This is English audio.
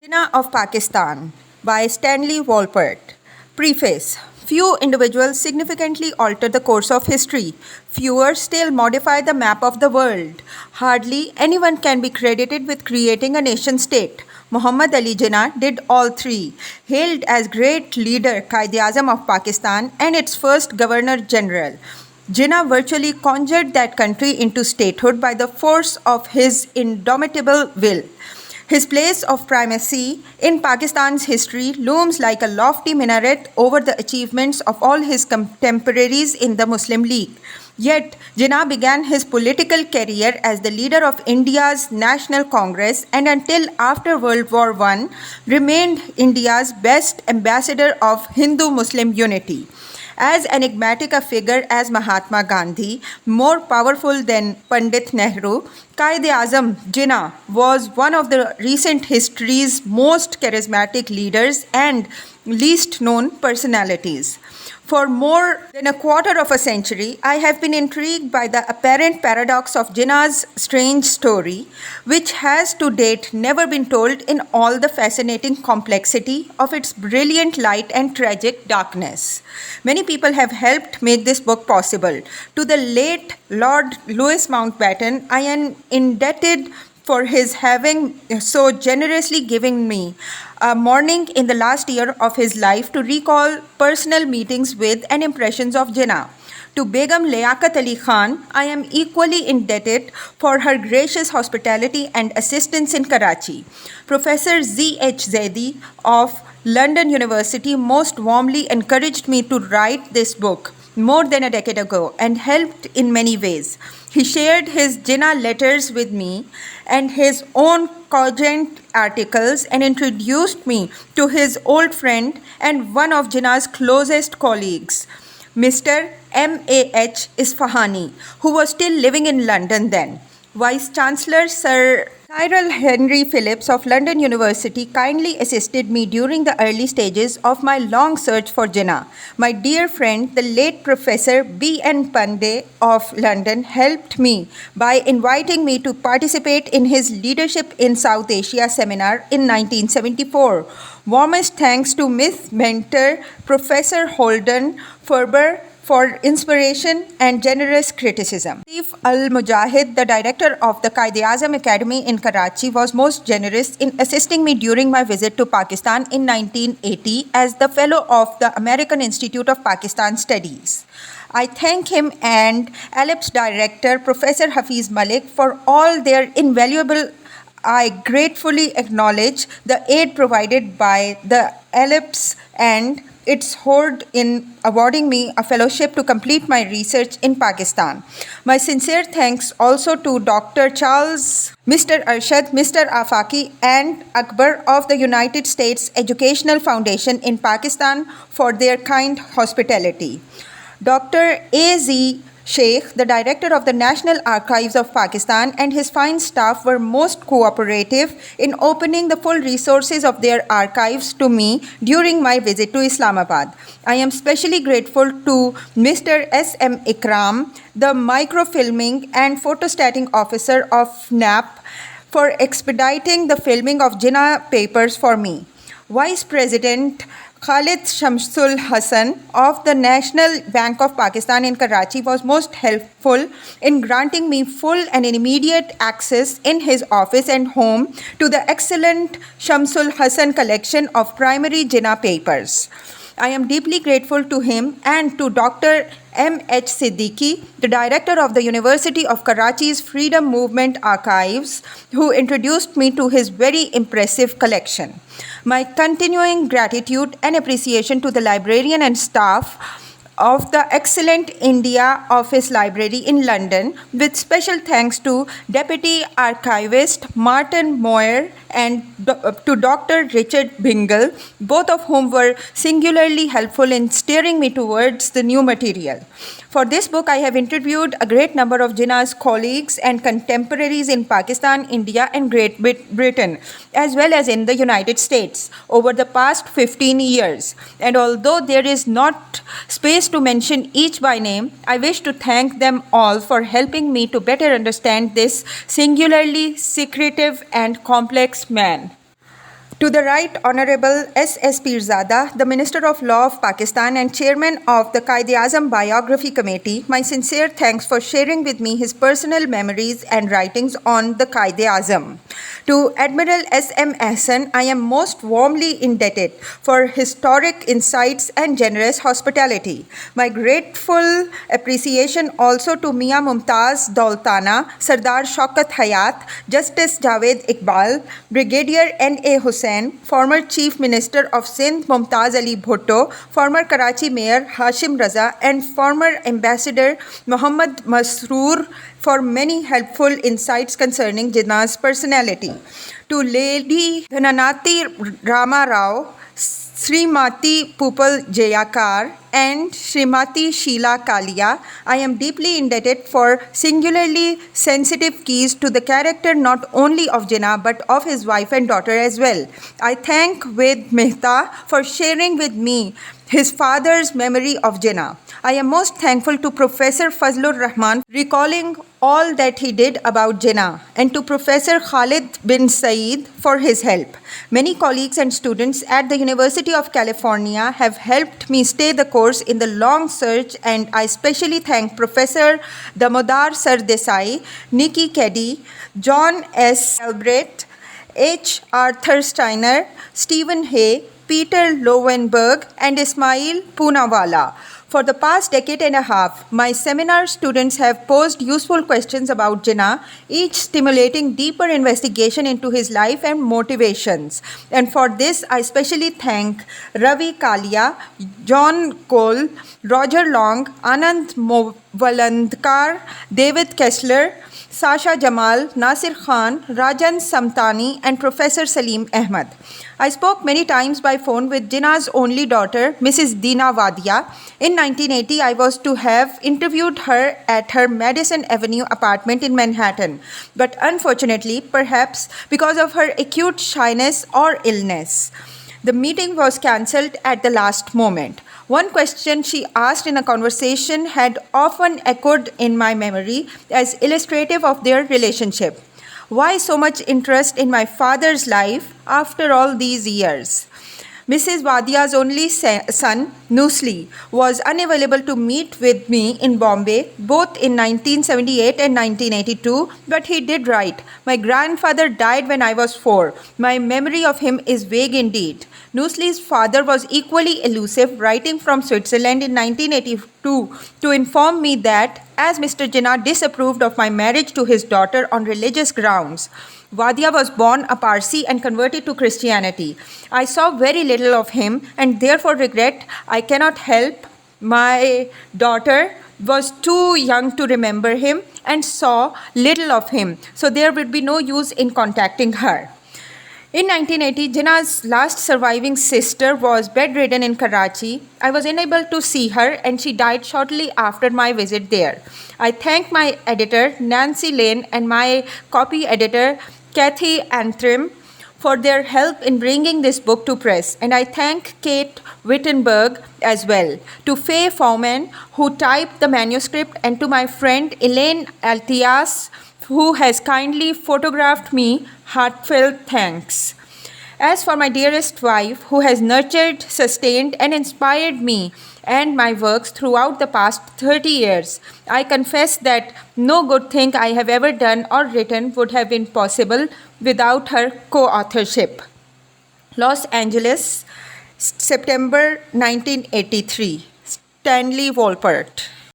Jinnah of Pakistan by Stanley Wolpert. Preface. Few individuals significantly alter the course of history. Fewer still modify the map of the world. Hardly anyone can be credited with creating a nation state. Muhammad Ali Jinnah did all three. Hailed as great leader, Quaid-e-Azam of Pakistan and its first Governor General. Jinnah virtually conjured that country into statehood by the force of his indomitable will. His place of primacy in Pakistan's history looms like a lofty minaret over the achievements of all his contemporaries in the Muslim League. Yet, Jinnah began his political career as the leader of India's National Congress and until after World War I remained India's best ambassador of Hindu-Muslim unity. As enigmatic a figure as Mahatma Gandhi, more powerful than Pandit Nehru, Quaid-e-Azam Jinnah was one of the recent history's most charismatic leaders and least known personalities. For more than a quarter of a century, I have been intrigued by the apparent paradox of Jinnah's strange story, which has to date never been told in all the fascinating complexity of its brilliant light and tragic darkness. Many people have helped make this book possible. To the late Lord Louis Mountbatten, I am indebted for his having so generously given me a morning in the last year of his life to recall personal meetings with and impressions of Jinnah. To Begum Liaquat Ali Khan, I am equally indebted for her gracious hospitality and assistance in Karachi. Professor Z.H. Zaidi of London University most warmly encouraged me to write this book more than a decade ago and helped in many ways. He shared his Jinnah letters with me and his own cogent articles and introduced me to his old friend and one of Jinnah's closest colleagues, Mr. M.A.H. Isfahani, who was still living in London then. Vice Chancellor Sir Cyril Henry Phillips of London University kindly assisted me during the early stages of my long search for Jinnah. My dear friend, the late Professor B.N. Pandey of London, helped me by inviting me to participate in his Leadership in South Asia seminar in 1974. Warmest thanks to Miss Mentor, Professor Holden Ferber, for inspiration and generous criticism. Asif Al-Mujahid, the director of the Quaid-e-Azam Academy in Karachi, was most generous in assisting me during my visit to Pakistan in 1980 as the fellow of the American Institute of Pakistan Studies. I thank him and ALEP's director, Professor Hafiz Malik, for all their invaluable. I gratefully acknowledge the aid provided by the ALEPS and its hoard in awarding me a fellowship to complete my research in Pakistan. My sincere thanks also to Dr. Charles, Mr. Arshad, Mr. Afaki, and Akbar of the United States Educational Foundation in Pakistan for their kind hospitality. Dr. A.Z. Sheikh, the director of the National Archives of Pakistan, and his fine staff were most cooperative in opening the full resources of their archives to me during my visit to Islamabad. I am specially grateful to Mr. S.M. Ikram, the microfilming and photostating officer of NAP, for expediting the filming of Jinnah papers for me. Vice President Khalid Shamsul Hassan of the National Bank of Pakistan in Karachi was most helpful in granting me full and immediate access in his office and home to the excellent Shamsul Hassan collection of primary Jinnah papers. I am deeply grateful to him and to Dr. M.H. Siddiqui, the director of the University of Karachi's Freedom Movement Archives, who introduced me to his very impressive collection. My continuing gratitude and appreciation to the librarian and staff of the excellent India Office Library in London, with special thanks to Deputy Archivist Martin Moyer and to Dr. Richard Bingle, both of whom were singularly helpful in steering me towards the new material. For this book, I have interviewed a great number of Jinnah's colleagues and contemporaries in Pakistan, India, and Great Britain, as well as in the United States, over the past 15 years. And although there is not space to mention each by name, I wish to thank them all for helping me to better understand this singularly secretive and complex man. To the Right Honorable S.S. Pirzada, the Minister of Law of Pakistan and Chairman of the Quaid-e-Azam Biography Committee, my sincere thanks for sharing with me his personal memories and writings on the Quaid-e-Azam. To Admiral S.M. Ahsan, I am most warmly indebted for historic insights and generous hospitality. My grateful appreciation also to Mia Mumtaz Daultana, Sardar Shaukat Hayat, Justice Javed Iqbal, Brigadier N.A. Hussain, former Chief Minister of Sindh Mumtaz Ali Bhutto, former Karachi Mayor Hashim Raza, and former Ambassador Muhammad Masroor for many helpful insights concerning Jinnah's personality. To Lady Dhananati Rama Rao, Srimati Pupal Jayakar, and Srimati Sheila Kalia, I am deeply indebted for singularly sensitive keys to the character not only of Jinnah but of his wife and daughter as well. I thank Ved Mehta for sharing with me his father's memory of Jinnah. I am most thankful to Professor Fazlur Rahman recalling all that he did about Jinnah, and to Professor Khalid bin Saeed for his help. Many colleagues and students at the University of California have helped me stay the course in the long search, and I especially thank Professor Damodar Sardesai, Nikki Keddy, John S. Albright, H. Arthur Steiner, Stephen Hay, Peter Lowenberg, and Ismail Poonawala. For the past decade and a half, my seminar students have posed useful questions about Jinnah, each stimulating deeper investigation into his life and motivations. And for this, I especially thank Ravi Kalia, John Cole, Roger Long, Anand Movalandkar, David Kessler, Sasha Jamal, Nasir Khan, Rajan Samtani, and Professor Salim Ahmed. I spoke many times by phone with Jinnah's only daughter, Mrs. Dina Wadia. In 1980, I was to have interviewed her at her Madison Avenue apartment in Manhattan. But unfortunately, perhaps because of her acute shyness or illness, the meeting was cancelled at the last moment. One question she asked in a conversation had often echoed in my memory as illustrative of their relationship. Why so much interest in my father's life after all these years? Mrs. Wadia's only son, Nusli, was unavailable to meet with me in Bombay both in 1978 and 1982, but he did write. My grandfather died when I was 4. My memory of him is vague indeed. Nusli's father was equally elusive, writing from Switzerland in 1982 to inform me that, as Mr. Jinnah disapproved of my marriage to his daughter on religious grounds, Wadia was born a Parsi and converted to Christianity. I saw very little of him and therefore regret I cannot help. My daughter was too young to remember him and saw little of him, so there would be no use in contacting her. In 1980, Jinnah's last surviving sister was bedridden in Karachi. I was unable to see her and she died shortly after my visit there. I thank my editor, Nancy Lane, and my copy editor, Kathy Antrim, for their help in bringing this book to press. And I thank Kate Wittenberg as well, to Faye Fowman, who typed the manuscript, and to my friend Elaine Altias, who has kindly photographed me. Heartfelt thanks. As for my dearest wife, who has nurtured, sustained, and inspired me and my works throughout the past 30 years, I confess that no good thing I have ever done or written would have been possible without her co-authorship. Los Angeles, September 1983. Stanley Wolpert.